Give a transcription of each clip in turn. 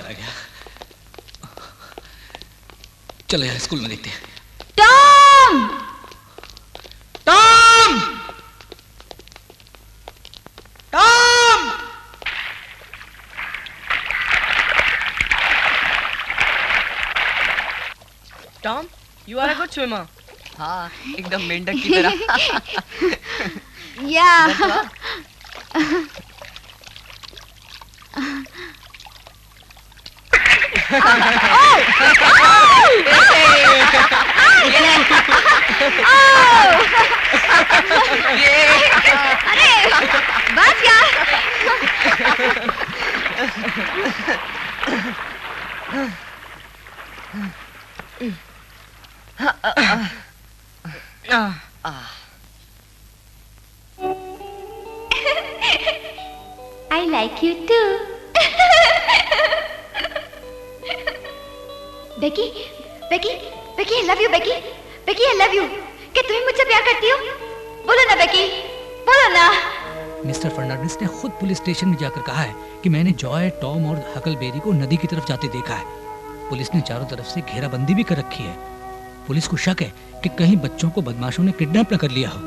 चला गया। चलो यार स्कूल में देखते हैं। Tom! Tom! Tom! Tom, you are a good swimmer. हाँ, एकदम मेंढक की तरह। या अरे बस यार। I like you too. Beki, Beki, Beki, I love you, Beki, Beki, I love you. क्या तुम्हें मुझसे प्यार करती हो? बोलो ना बेकी, बोलो ना। मिस्टर फर्नांडिस ने खुद पुलिस स्टेशन में जाकर कहा है कि मैंने जॉय, टॉम और हकलबेरी को नदी की तरफ जाते देखा है। पुलिस ने चारों तरफ से घेराबंदी भी कर रखी है। पुलिस को शक है कि कहीं बच्चों को बदमाशों ने किडनैप न कर लिया हो,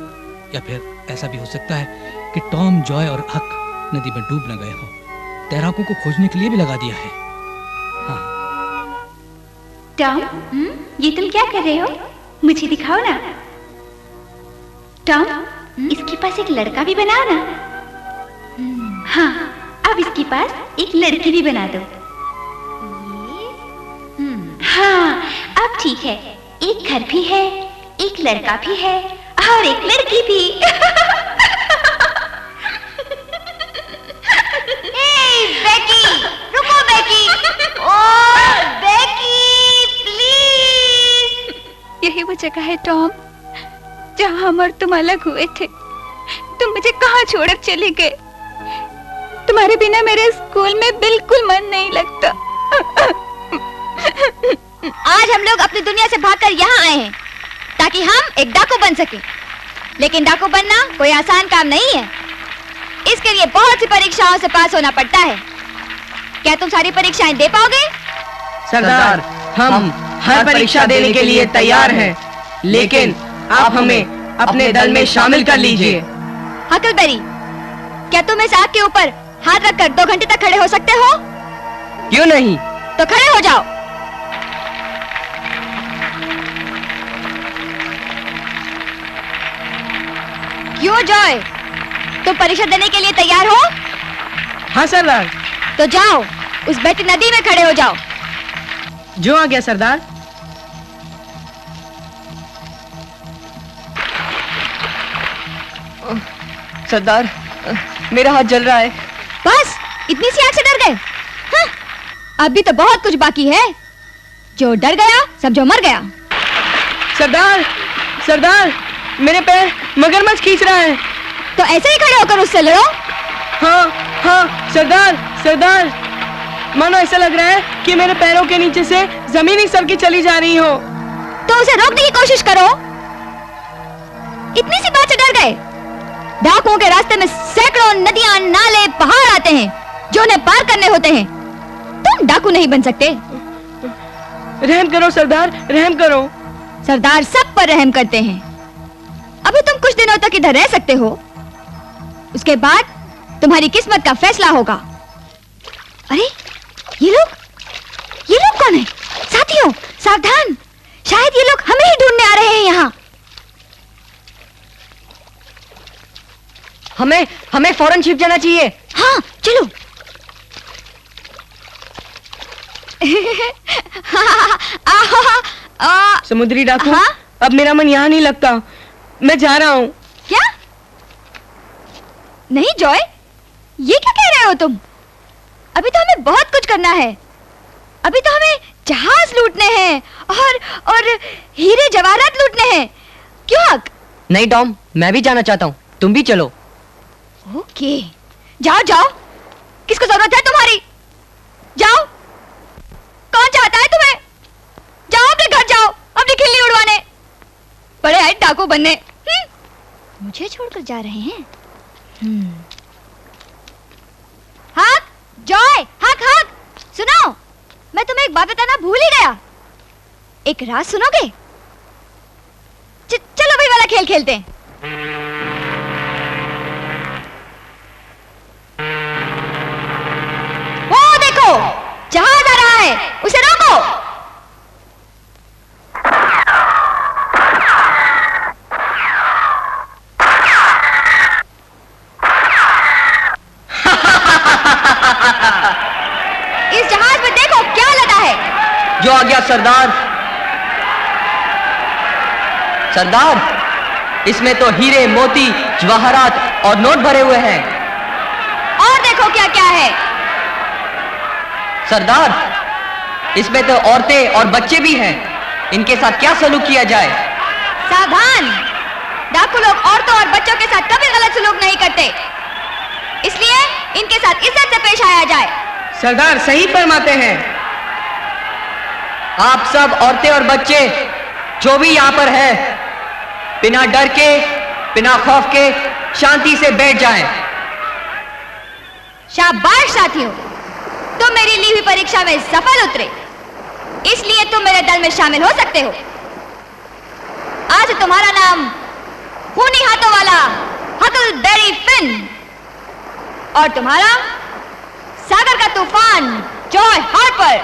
या फिर ऐसा भी हो सकता है कि टॉम, जॉय और हक नदी में डूब न गए हों। तैराकों को खोजने के लिए भी लगा दिया है। हाँ। टॉम, ये तुम क्या कर रहे हो? मुझे दिखाओ ना। टॉम, इसके पास एक लड़का भी बनाओ ना। हाँ, अब इसके पास एक लड़की भी बना दो। हाँ, अब ठीक है। एक घर भी है, एक लड़का भी है और एक लड़की भी। बेकी, रुको बेकी। ओह बेकी, प्लीज। यही वो जगह है टॉम जहाँ हम और तुम अलग हुए थे। तुम मुझे कहाँ छोड़कर चले गए? तुम्हारे बिना मेरे स्कूल में बिल्कुल मन नहीं लगता। आज हम लोग अपनी दुनिया से भागकर यहाँ आए हैं ताकि हम एक डाकू बन सके। लेकिन डाकू बनना कोई आसान काम नहीं है। इसके लिए बहुत सी परीक्षाओं से पास होना पड़ता है। क्या तुम सारी परीक्षाएं दे पाओगे? सरदार, हम हर परीक्षा देने के लिए तैयार हैं, लेकिन आप हमें अपने दल में शामिल कर लीजिए। हकलबेरी, क्या तुम इस आग के ऊपर हाथ रखकर 2 घंटे तक खड़े हो सकते हो? क्यों नहीं? तो खड़े हो जाओ। क्यों जॉय, तुम परीक्षा देने के लिए तैयार हो? हाँ सरदार। तो जाओ, उस बहती नदी में खड़े हो जाओ। जो आ गया सरदार। सरदार, मेरा हाथ जल रहा है। बस इतनी सी आग से डर गए? हाँ, अभी तो बहुत कुछ बाकी है। जो डर गया समझो मर गया। सरदार, सरदार, मेरे पैर मगरमच्छ खींच रहा है। तो ऐसे ही खड़े होकर उससे लड़ो। हाँ हाँ सरदार, सरदार, मानो ऐसा लग रहा है कि मेरे पैरों के नीचे से जमीन ही सबकी चली जा रही हो। तो उसे रोकने की कोशिश करो। इतनी सी बात से डर गए? डाकुओं के रास्ते में सैकड़ों नदियां, नाले, पहाड़ आते हैं जो उन्हें पार करने होते हैं। तुम डाकू नहीं बन सकते। रहम करो सरदार, रहम करो। सरदार सब पर रहम करते हैं। अभी तुम कुछ दिनों तक इधर रह सकते हो, उसके बाद तुम्हारी किस्मत का फैसला होगा। अरे ये लोग कौन है? साथियों सावधान, शायद ये लोग हमें ही ढूंढने आ रहे हैं यहाँ। हमें फौरन छिप जाना चाहिए। हाँ चलो। समुद्री डाकू, हाँ? अब मेरा मन यहाँ नहीं लगता। मैं जा रहा हूँ। क्या? नहीं जॉय, ये क्या कह रहे हो तुम? अभी तो हमें बहुत कुछ करना है। अभी तो हमें जहाज लूटने हैं और हीरे जवाहरात लूटने हैं। क्यों हक? नहीं टॉम, मैं भी जाना चाहता हूँ, तुम भी चलो। ओके, जाओ जाओ। किसको जरूरत है तुम्हारी? जाओ। कौन चाहता है तुम्हें? जाओ अपने घर जाओ, अपनी खिल्ली उड़वाने। बड़े आए डाकू बनने। मुझे छोड़कर जा रहे हैं। हक, जॉय, हक, हक, सुनो। मैं तुम्हें एक बात बताना भूल ही गया। एक राज सुनोगे? चलो वही वाला खेल खेलते हैं। वो देखो, जहाज आ रहा है, उसे रोको। इस जहाज में देखो क्या लदा है। जो आ गया सरदार। सरदार, इसमें तो हीरे, मोती, जवाहरात और नोट भरे हुए हैं। और देखो क्या क्या है। सरदार, इसमें तो औरतें और बच्चे भी हैं। इनके साथ क्या सलूक किया जाए? सावधान, डाकू लोग औरतों और बच्चों के साथ कभी गलत सलूक नहीं करते, इसलिए इनके साथ इज्जत से पेश आया जाए। सरदार सही फरमाते हैं। आप सब औरतें और बच्चे जो भी यहाँ पर है, बिना डर के, बिना खौफ के शांति से बैठ जाएं। शाबाश साथियों, तुम मेरी ली हुई परीक्षा में सफल उतरे, इसलिए तुम मेरे दल में शामिल हो सकते हो। आज तुम्हारा नाम खूनी हाथों वाला हकलबेरी फिन और तुम्हारा सागर का तूफान जॉय हार्पर,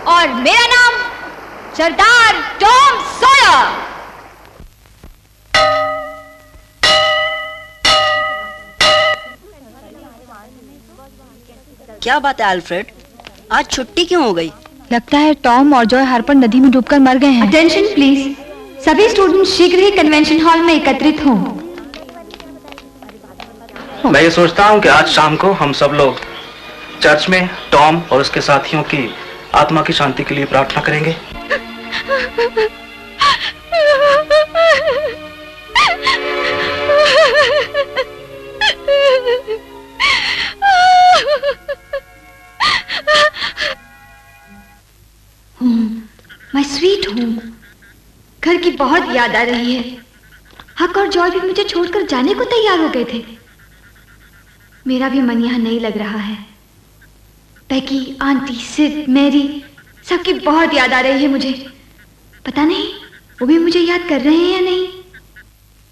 और मेरा नाम सरदार टॉम सॉयर। क्या बात है अल्फ्रेड, आज छुट्टी क्यों हो गई? लगता है टॉम और जॉय हार्पर नदी में डूबकर मर गए हैं। अटेंशन प्लीज, सभी स्टूडेंट शीघ्र ही कन्वेंशन हॉल में एकत्रित हों। मैं ये सोचता हूँ कि आज शाम को हम सब लोग चर्च में टॉम और उसके साथियों की आत्मा की शांति के लिए प्रार्थना करेंगे। माय स्वीट होम, घर की बहुत याद आ रही है। हक और जॉय भी मुझे छोड़कर जाने को तैयार हो गए थे। मेरा भी मन यहाँ नहीं लग रहा है। पैकी, आंटी, सिड, मैरी, सबकी बहुत याद आ रही है मुझे। पता नहीं वो भी मुझे याद कर रहे हैं या नहीं।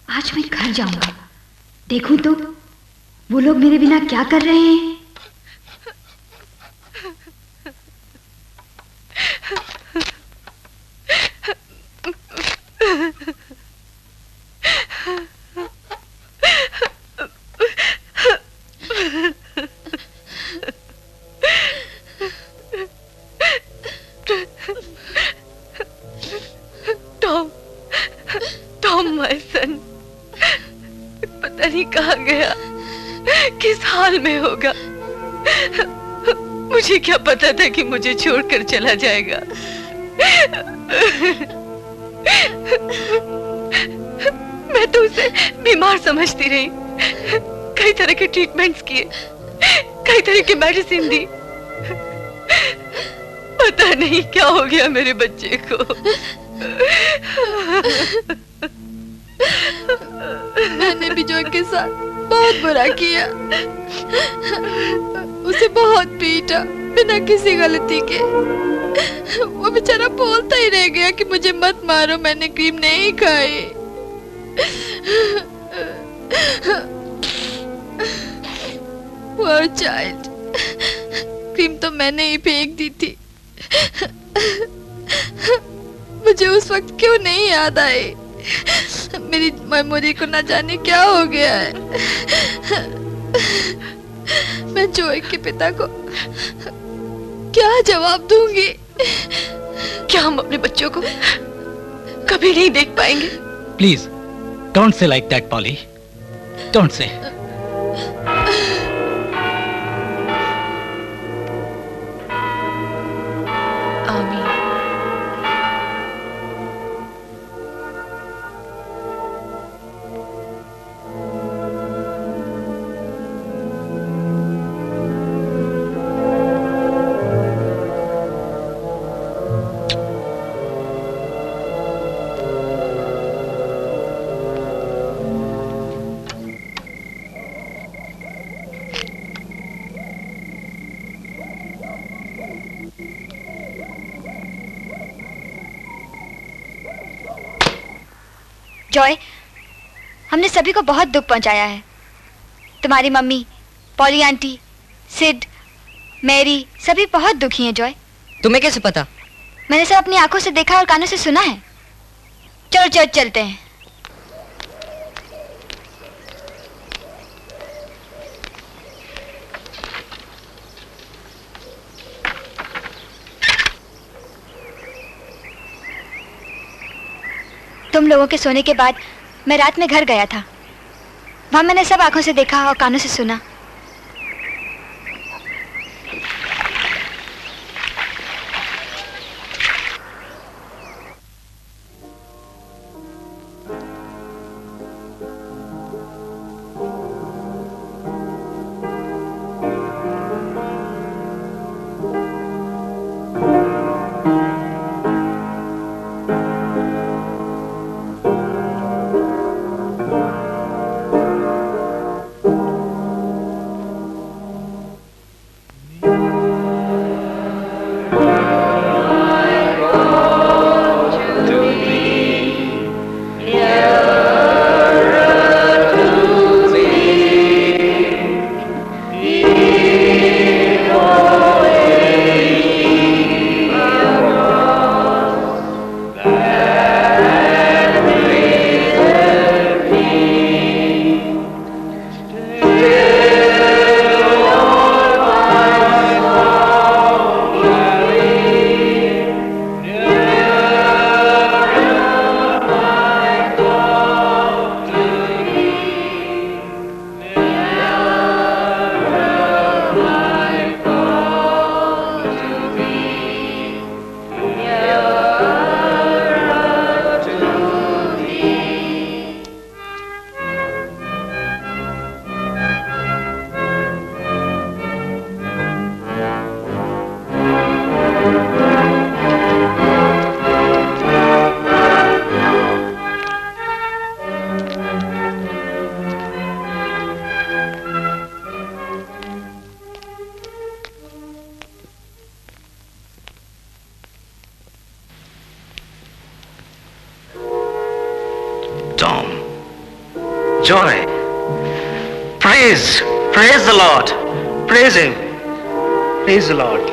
आज मैं घर जाऊंगा, देखूं तो वो लोग मेरे बिना क्या कर रहे हैं। टॉम माय सन, पता नहीं कहाँ गया, किस हाल में होगा। मुझे क्या पता था कि मुझे छोड़कर चला जाएगा। मैं तो उसे बीमार समझती रही, कई तरह के ट्रीटमेंट्स किए, कई तरह की मेडिसिन दी। पता नहीं क्या हो गया मेरे बच्चे को। मैंने भी जॉय के साथ बहुत बुरा किया, उसे बहुत पीटा बिना किसी गलती के। वो बेचारा बोलता ही रह गया कि मुझे मत मारो, मैंने क्रीम नहीं खाई। Poor child, क्रीम तो मैंने ही फेंक दी थी। मुझे उस वक्त क्यों नहीं याद आई? मेरी मेमोरी को ना जाने क्या हो गया है। मैं जॉय के पिता को क्या जवाब दूंगी? क्या हम अपने बच्चों को कभी नहीं देख पाएंगे? Please don't say like that Polly, don't say. Joy, हमने सभी को बहुत दुख पहुंचाया है। तुम्हारी mummy, Polly aunty, Sid, Mary सभी बहुत दुखी हैं। जॉय, तुम्हें कैसे पता? मैंने सब अपनी आंखों से देखा और कानों से सुना है। चलो चर्च चलते हैं। तुम लोगों के सोने के बाद मैं रात में घर गया था। वहां मैंने सब आंखों से देखा और कानों से सुना। Joy. Praise the Lord. Praise Him. Praise the Lord.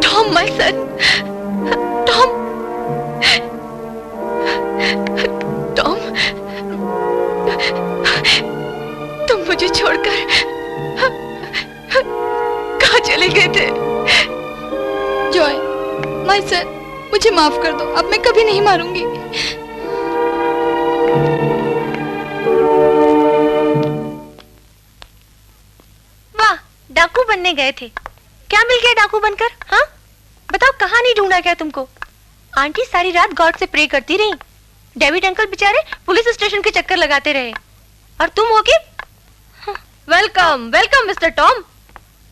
Tom, my son. Tom. Tom. तुम मुझे छोड़कर कहाँ चले गए थे? Joy, my son. मुझे माफ कर दो, अब मैं कभी नहीं मारूंगी। वाह, डाकू बनने गए थे। क्या मिल गया डाकू बनकर? हाँ, बताओ कहाँ नहीं ढूंढा क्या तुमको? आंटी सारी रात गॉड से प्रे करती रही। डेविड अंकल बेचारे पुलिस स्टेशन के चक्कर लगाते रहे। और तुम हो के वेलकम वेलकम मिस्टर टॉम,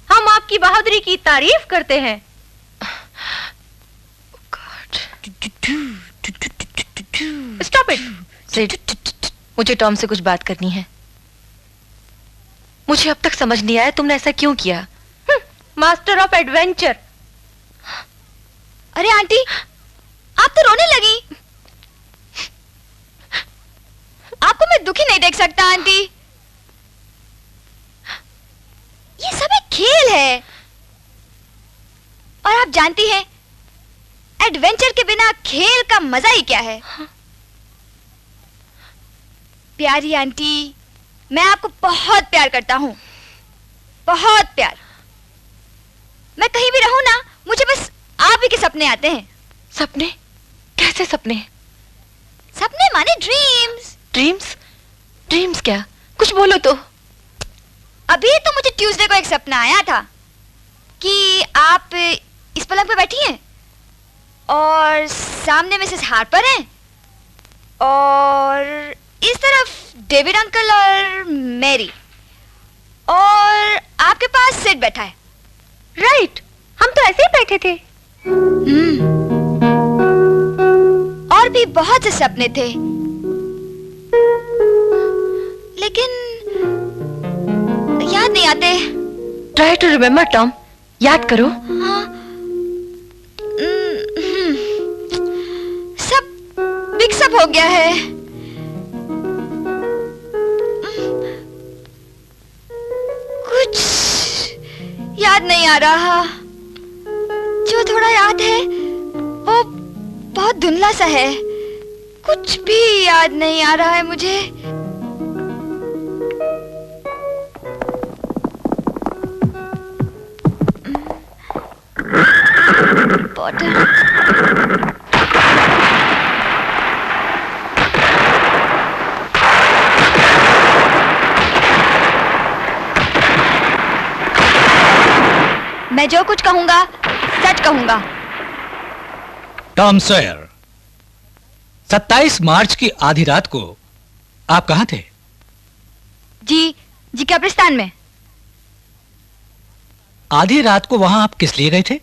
हम आपकी बहादुरी की तारीफ करते हैं। स्टॉप इट सिड, मुझे टॉम से कुछ बात करनी है। मुझे अब तक समझ नहीं आया तुमने ऐसा क्यों किया। Master of adventure. अरे आंटी, आप तो रोने लगी। आपको मैं दुखी नहीं देख सकता आंटी। ये सब एक खेल है और आप जानती हैं एडवेंचर के बिना खेल का मजा ही क्या है। प्यारी आंटी, मैं आपको बहुत प्यार करता हूँ, बहुत प्यार। मैं कहीं भी रहूं ना, मुझे बस आप ही के सपने आते हैं। सपने? कैसे सपने? सपने माने ड्रीम्स। ड्रीम्स? ड्रीम्स क्या? कुछ बोलो तो। अभी तो मुझे ट्यूसडे को एक सपना आया था कि आप इस पलंग पे बैठी हैं और सामने मिसेस हार्पर हैं और इस तरफ डेविड अंकल और मैरी और आपके पास सिड बैठा है। राइट, हम तो ऐसे ही बैठे थे। और भी बहुत से सपने थे, लेकिन याद नहीं आते। ट्राई टू रिमेम्बर टॉम, याद करो। हाँ। गया है। कुछ याद नहीं आ रहा। जो थोड़ा याद है वो बहुत धुंधला सा है। कुछ भी याद नहीं आ रहा है मुझे। बॉटल। मैं जो कुछ कहूंगा सच कहूंगा। टॉम सॉयर, 27 मार्च की आधी रात को आप कहां थे? जी कब्रिस्तान में। आधी रात को वहां आप किस लिए गए थे?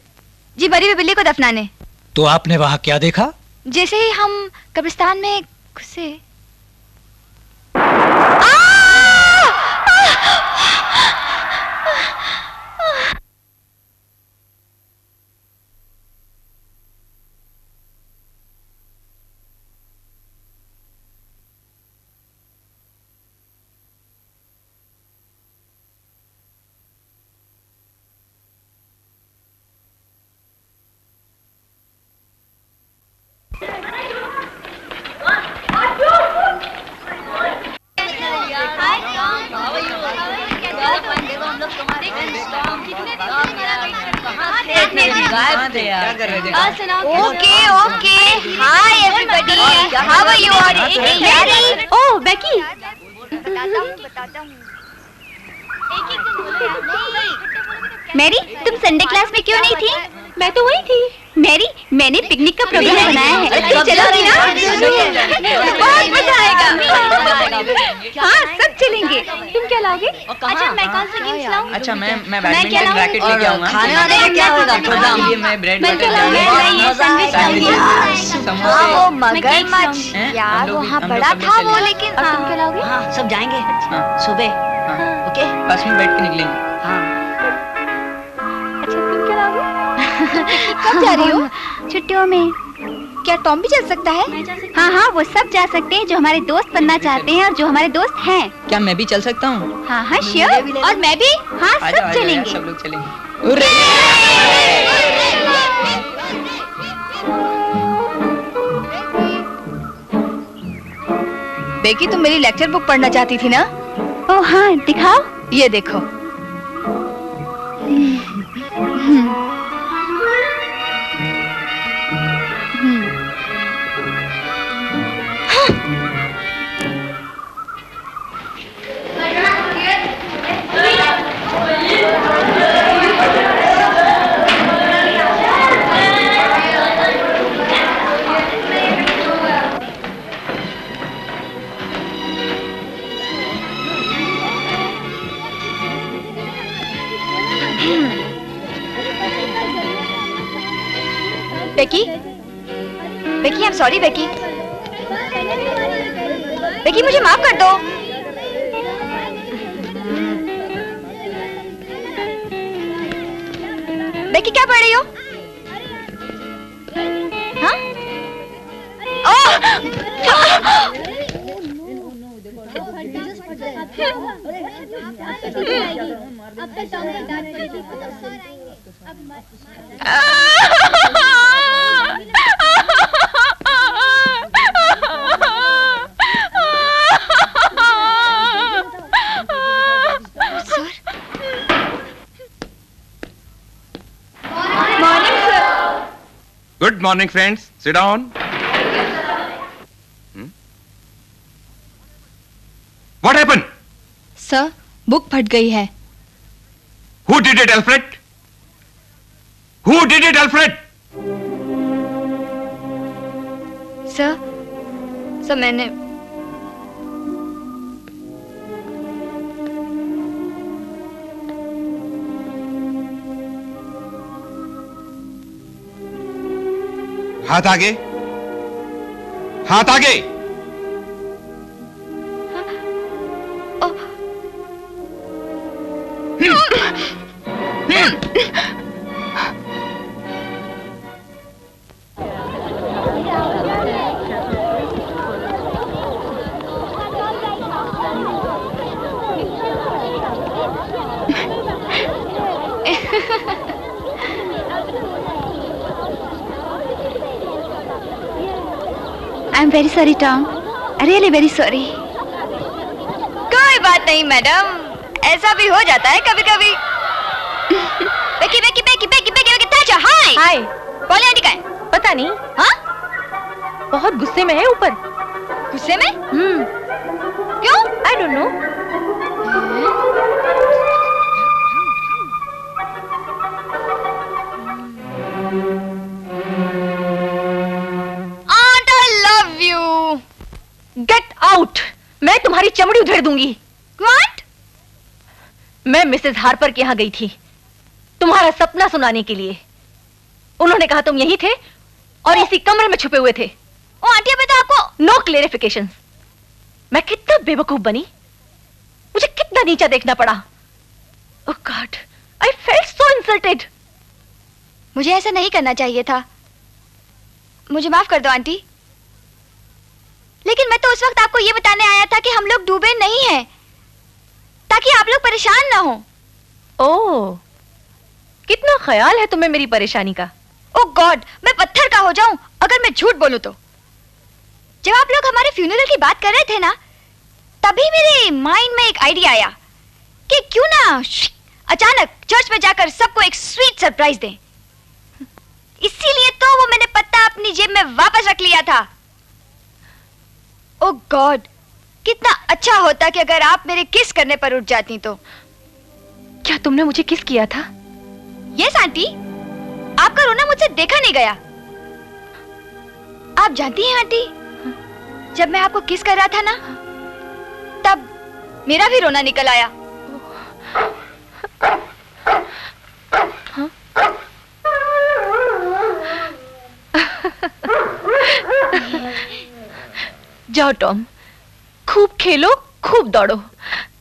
जी मरी हुई बिल्ली को दफनाने। तो आपने वहां क्या देखा? जैसे ही हम कब्रिस्तान में घुसे। Okay okay. Hi everybody, how are you all? Mary. Oh Becky. Mary, तुम संडे क्लास में क्यों नहीं थी? मैं तो वही थी। मैरी, मैंने पिकनिक का प्रोग्राम बनाया है। चलोगी ना? बहुत मजा आएगा। हाँ, सब चलेंगे। तुम क्या लाओगे? अच्छा, मैं कौन सा गेम्स लाऊं? अच्छा, मैं बैडमिंटन रैकेट लेके आऊंगा। खाने वाने में क्या होगा? प्रोग्राम ये मैं ब्रेड बटर वो मगरमच्छ यार, वहाँ बड़ा था वो, लेकिन तुम क्या लाओगे? हाँ, सब जाएंगे सुबह। ओके, बस में बैठ के निकलेंगे। हाँ। अच्छा, तुम क्या लाओगे? कब जा रही हो? छुट्टियों में। क्या टॉम भी चल सकता है? हाँ हाँ, वो सब जा सकते हैं जो हमारे दोस्त बनना चाहते हैं और जो हमारे दोस्त हैं। क्या मैं भी चल सकता हूँ? हाँ हाँ श्योर। और मैं भी। हाँ, सब चलेंगे। सब लोग चलेंगे। बेकी, तुम मेरी लेक्चर बुक पढ़ना चाहती थी ना? ओह हाँ, दिखाओ। ये देखो। Becky, Becky, I am sorry Becky. Becky, मुझे माफ कर दो। बेकी, क्या पढ़ रही हो? हाँ? Good morning, friends. Sit down. What happened? Sir, book फट गई है। Who did it, Alfred? Who did it, Alfred? Sir मैंने। हाथ आगे, हाथ आगे। I am very sorry Tom, really very sorry. कोई बात नहीं मैडम, ऐसा भी हो जाता है कभी कभी। बेकी बेकी बेकी बेकी बेकी ताजा, हाय हाय। बोले आंटी का है? पता नहीं। हाँ, बहुत गुस्से में है ऊपर। गुस्से में? क्यों? I don't know. Aunt, I love you. Get out! मैं तुम्हारी चमड़ी उधेड़ दूंगी। What? मैं मिसेस हार्पर के यहाँ गई थी तुम्हारा सपना सुनाने के लिए। उन्होंने कहा तुम यहीं थे और इसी कमरे में छुपे हुए थे। ओ आंटी, अबे तो आपको नो क्लेरिफिकेशन। मैं कितना बेवकूफ बनी, मुझे कितना नीचा देखना पड़ा। Oh God, I felt so insulted. मुझे ऐसा नहीं करना चाहिए था, मुझे माफ कर दो आंटी। लेकिन मैं तो उस वक्त आपको ये बताने आया था कि हम लोग डूबे नहीं हैं, ताकि आप लोग परेशान ना हो। ओह, कितना ख्याल है तुम्हें मेरी परेशानी का। ओह गॉड, मैं पत्थर का हो जाऊं अगर मैं झूठ बोलूं तो। जब आप लोग हमारे फ्यूनरल की बात कर रहे थे ना, तभी मेरे माइंड में एक आइडिया आया कि क्यों ना अचानक चर्च में जाकर सबको एक स्वीट सरप्राइज दें। इसीलिए तो वो मैंने पत्ता अपनी जेब में वापस रख लिया था। ओह गॉड, कितना अच्छा होता कि अगर आप मेरे किस करने पर उठ जाती तो। क्या तुमने मुझे किस किया था? यस आंटी, आपका रोना मुझसे देखा नहीं गया। आप जानती हैं आंटी, जब मैं आपको किस कर रहा था ना, तब मेरा भी रोना निकल आया। जाओ टॉम, खूब खेलो, खूब दौड़ो।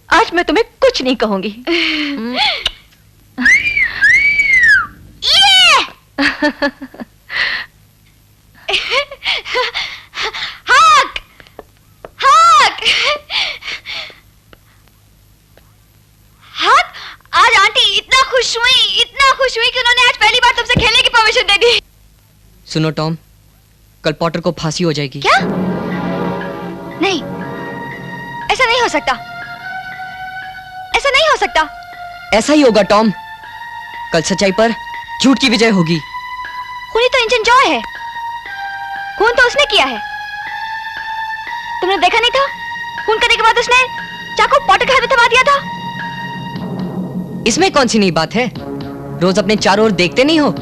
आज मैं तुम्हें कुछ नहीं कहूंगी। हक! हक! हक! आज आंटी इतना खुश हुई कि उन्होंने आज पहली बार तुमसे खेलने की परमिशन दे दी। सुनो टॉम, कल पॉटर को फांसी हो जाएगी। क्या? नहीं, ऐसा नहीं हो सकता, ऐसा नहीं हो सकता। ऐसा ही होगा टॉम, कल सच्चाई पर झूठ की विजय होगी। खूनी तो इंजन जॉय है, खून तो उसने किया है। तुमने देखा नहीं था? खून करने के बाद उसने चाकू पॉटर के हाथ में थमा दिया था। इसमें कौन सी नई बात है? रोज अपने चारों ओर देखते नहीं हो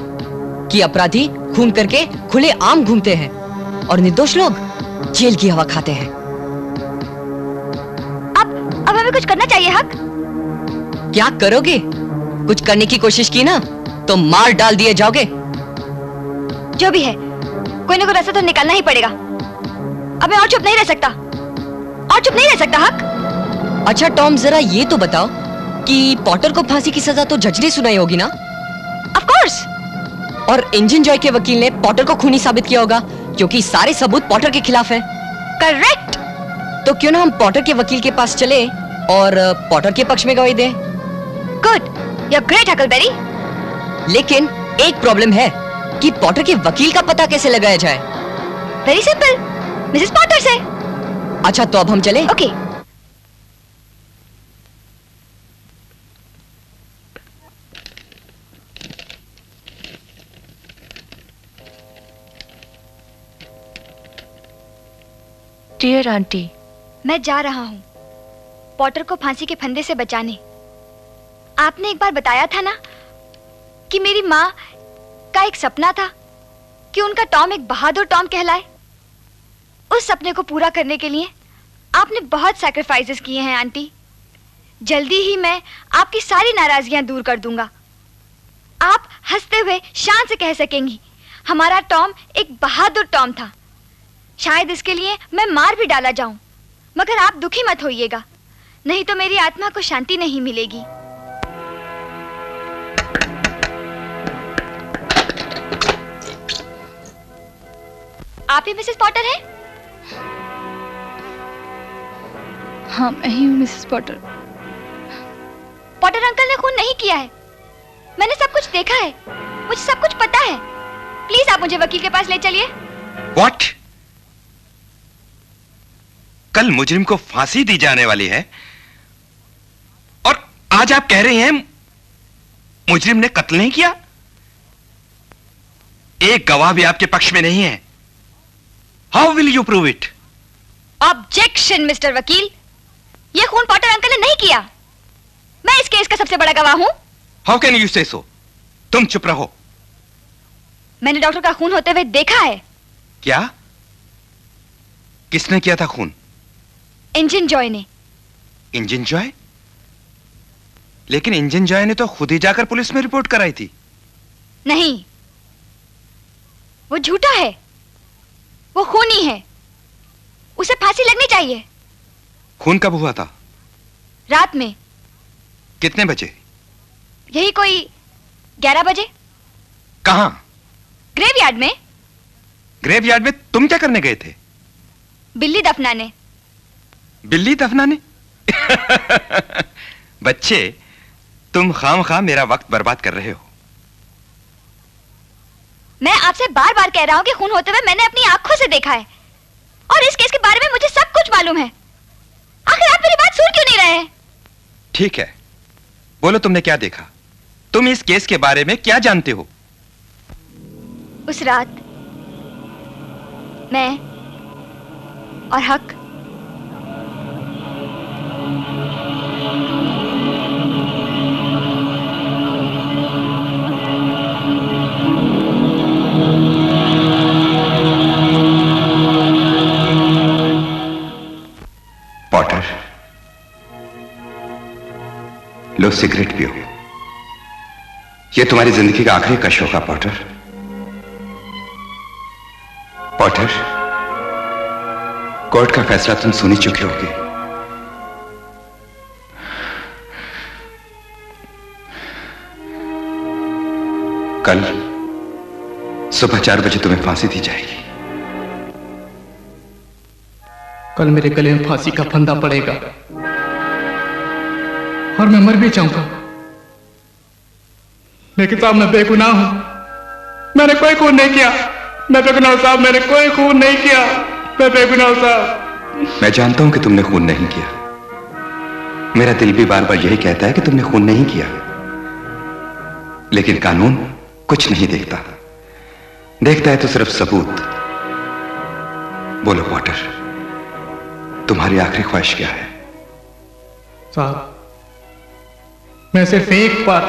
कि अपराधी खून करके खुले आम घूमते हैं और निर्दोष लोग जेल की हवा खाते हैं। अब हमें कुछ करना चाहिए हक। क्या करोगे? कुछ करने की कोशिश की ना तो मार डाल दिए जाओगे। जो भी है, कोई ना कोई रास्ता तो निकालना ही पड़ेगा। अब मैं और चुप नहीं रह सकता, और चुप नहीं रह सकता हक। अच्छा टॉम, जरा ये तो बताओ कि पॉटर को फांसी की सजा तो जज ने सुनाई होगी ना? Of course. और इंजन जॉय के वकील ने पॉटर को खूनी साबित किया होगा, क्योंकि सारे सबूत पॉटर के खिलाफ हैं। करेक्ट। तो क्यों ना हम पॉटर के वकील के पास चले और पॉटर के पक्ष में गवाही दें? Good, you are great Huckleberry. लेकिन एक प्रॉब्लम है कि पॉटर के वकील का पता कैसे लगाया जाए? वेरी सिंपल, मिसेस पॉटर से। अच्छा, तो अब हम चले? ओके। डियर आंटी, मैं जा रहा हूँ पॉटर को फांसी के फंदे से बचाने। आपने एक बार बताया था ना कि मेरी माँ का एक सपना था कि उनका टॉम एक बहादुर टॉम कहलाए। उस सपने को पूरा करने के लिए आपने बहुत सैक्रिफाइसेस किए हैं आंटी। जल्दी ही मैं आपकी सारी नाराजगियां दूर कर दूंगा। आप हंसते हुए शान से कह सकेंगी, हमारा टॉम एक बहादुर टॉम था। शायद इसके लिए मैं मार भी डाला जाऊं, मगर आप दुखी मत होइएगा, नहीं तो मेरी आत्मा को शांति नहीं मिलेगी। आप ही मिसेस पॉटर हैं? हाँ, मैं ही हूँ मिसेस पॉटर। पॉटर अंकल ने खून नहीं किया है। मैंने सब कुछ देखा है, मुझे सब कुछ पता है। प्लीज आप मुझे वकील के पास ले चलिए। What? कल मुजरिम को फांसी दी जाने वाली है और आज आप कह रहे हैं मुजरिम ने कत्ल नहीं किया? एक गवाह भी आपके पक्ष में नहीं है। How will you prove it? Objection mister वकील, ये खून पॉटर अंकल ने नहीं किया। मैं इस केस का सबसे बड़ा गवाह हूं। हाउ कैन यू से सो? तुम चुप रहो। मैंने डॉक्टर का खून होते हुए देखा है। क्या? किसने किया था खून? इंजन जॉय ने। Engine Joy? लेकिन इंजन जॉय ने तो खुद ही जाकर पुलिस में रिपोर्ट कराई थी। नहीं, वो झूठा है, वो खूनी है, उसे फांसी लगनी चाहिए। खून कब हुआ था? रात में। कितने बजे? यही कोई 11 बजे। कहां? ग्रेवयार्ड में। ग्रेवयार्ड में तुम क्या करने गए थे? बिल्ली दफनाने। बिल्ली दफनाने? बच्चे, तुम खामखा मेरा वक्त बर्बाद कर रहे हो। मैं आपसे बार बार कह रहा हूं कि खून होते हुए मैंने अपनी आंखों से देखा है और इस केस के बारे में मुझे सब कुछ मालूम है। आखिर आप मेरी बात सुन क्यों नहीं रहे? ठीक है, बोलो तुमने क्या देखा? तुम इस केस के बारे में क्या जानते हो? उस रात मैं और हक पॉटर, लो सिगरेट पियो। यह तुम्हारी जिंदगी का आखिरी कश होगा पॉटर। पॉटर, कोर्ट का फैसला तुम सुन ही चुके होगे। कल सुबह 4 बजे तुम्हें फांसी दी जाएगी। कल मेरे गले में फांसी का फंदा पड़ेगा और मैं मर भी जाऊंगा, लेकिन साहब मैं बेगुनाह हूं। मैंने कोई खून नहीं किया। मैं बेगुनाह साहब, मैंने कोई खून नहीं किया। मैं बेगुनाह साहब। मैं जानता हूं कि तुमने खून नहीं किया। मेरा दिल भी बार बार यही कहता है कि तुमने खून नहीं किया, लेकिन कानून कुछ नहीं देखता। देखता है तो सिर्फ सबूत। बोलो पॉटर, तुम्हारी आखिरी ख्वाहिश क्या है? साहब, मैं सिर्फ एक बार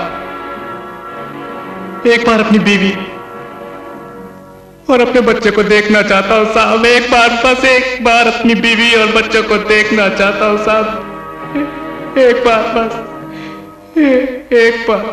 अपनी बीवी और अपने बच्चे को देखना चाहता हूं साहब। एक बार, बस एक बार अपनी बीवी और बच्चों को देखना चाहता हूं साहब। एक बार, बस एक बार।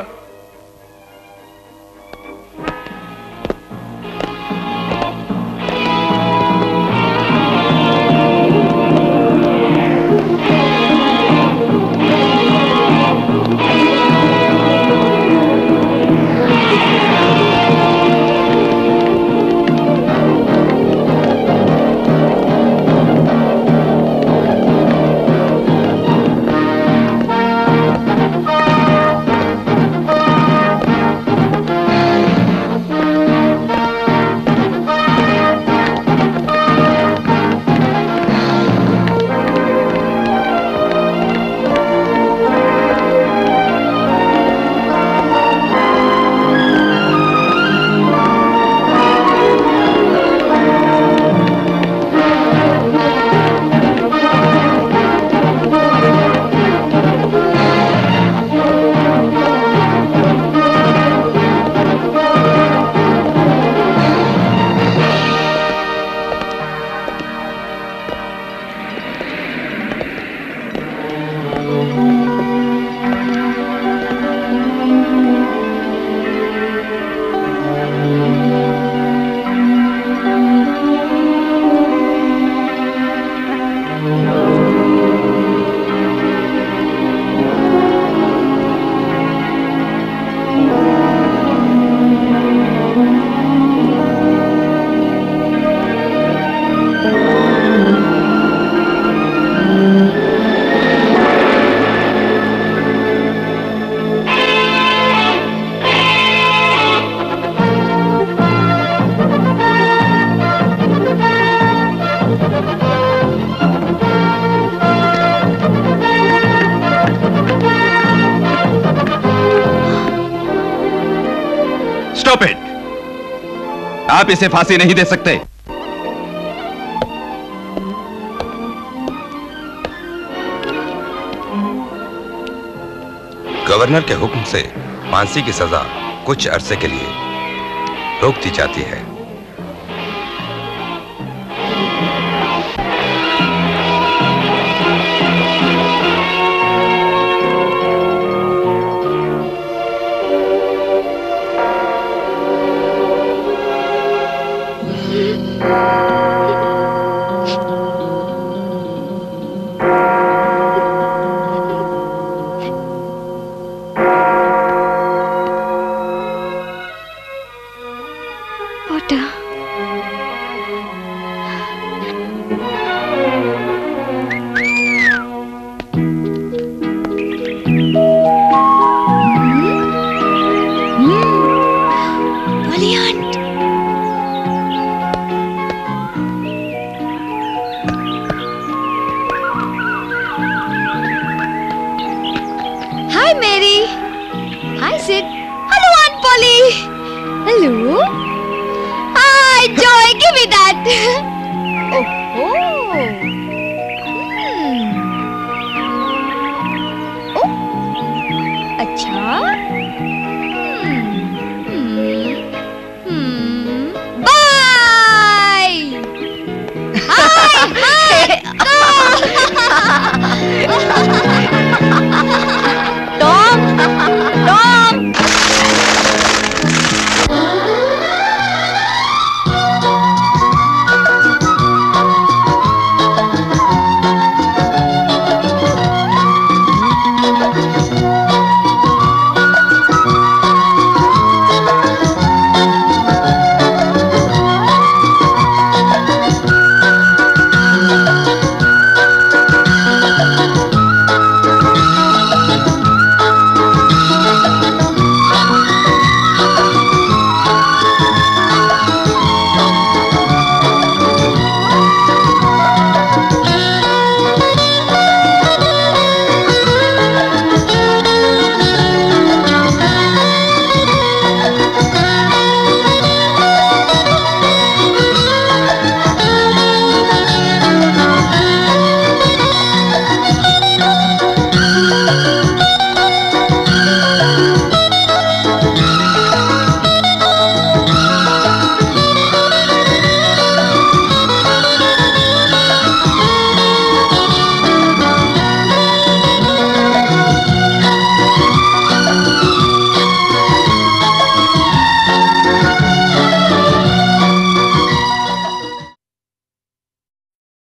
Stop it. आप इसे फांसी नहीं दे सकते। गवर्नर के हुक्म से फांसी की सजा कुछ अरसे के लिए रोक दी जाती है।